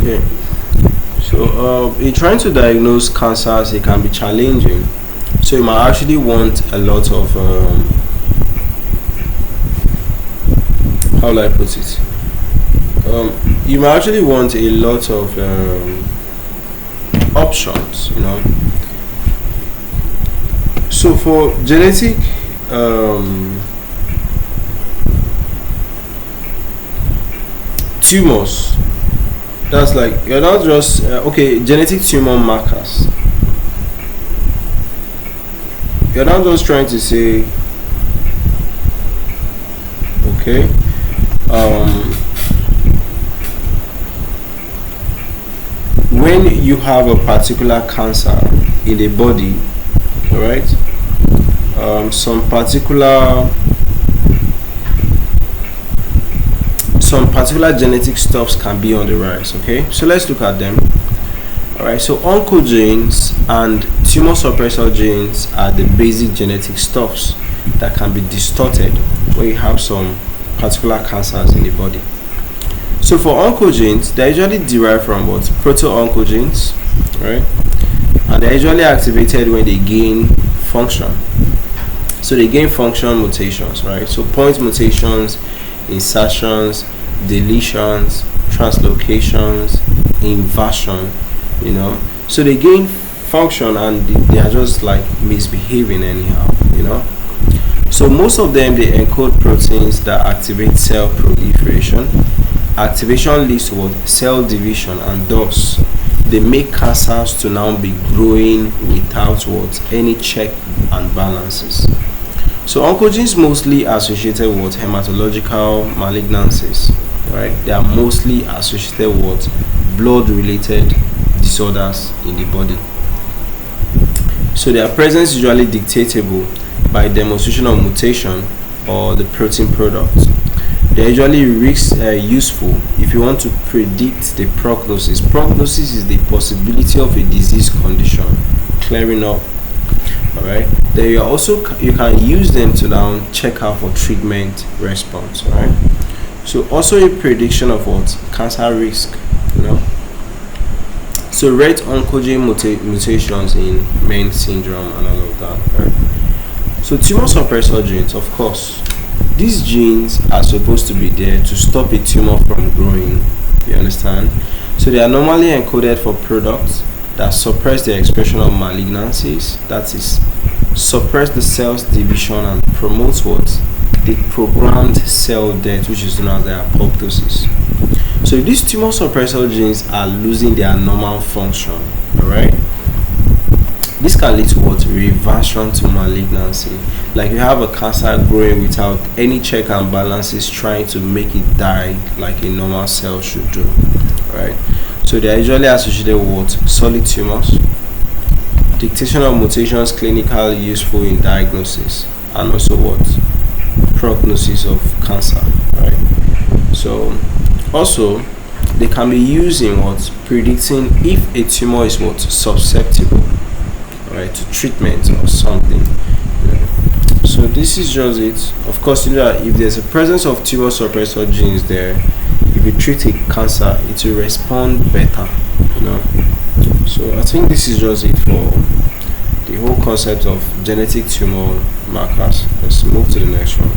Okay, so in trying to diagnose cancers, it can be challenging. So you might actually want a lot of how will I put it? You might actually want a lot of options, you know. So for genetic tumors, that's like you're not just okay, genetic tumor markers. You're not just trying to say okay, when you have a particular cancer in the body, all right, some particular genetic stuffs can be on the rise. Okay, so let's look at them. All right, so oncogenes and tumor suppressor genes are the basic genetic stuffs that can be distorted when you have some particular cancers in the body. So for oncogenes, they're usually derived from what? Proto-oncogenes, right? And they're usually activated when they gain function. So they gain function mutations, right? So point mutations, insertions, deletions, translocations, inversion, you know. So they gain function and they are just like misbehaving anyhow, you know. So most of them, they encode proteins that activate cell proliferation. Activation leads to what? Cell division, and thus they make cancers to now be growing without what? Any check and balances. So oncogenes mostly associated with hematological malignancies, right? They are mostly associated with blood-related disorders in the body. So their presence is usually dictatable by demonstration of mutation or the protein product. They are usually useful if you want to predict the prognosis. Prognosis is the possibility of a disease condition clearing up. All right. Then you can use them to now check out for treatment response. All right. So also a prediction of what? Cancer risk. You know. So rate oncogene mutations in MEN syndrome and all of that. Right? So tumor suppressor genes, of course, these genes are supposed to be there to stop a tumor from growing. You understand? So they are normally encoded for products that suppress the expression of malignancies, that is, suppress the cell's division and promote what? The programmed cell death, which is known as the apoptosis. So if these tumor suppressor genes are losing their normal function, alright, this can lead to what? Reversion to malignancy. Like you have a cancer growing without any check and balances trying to make it die like a normal cell should do. Right? So they are usually associated with what? Solid tumors, dictation of mutations clinically useful in diagnosis, and also what? Prognosis of cancer. Right? So also they can be used in what? Predicting if a tumor is what? Susceptible, right, to treatment or something. So this is just it. Of course, you know that if there's a presence of tumor suppressor genes there, if you treat a cancer, it will respond better, you know. So I think this is just it for the whole concept of genetic tumor markers. Let's move to the next one.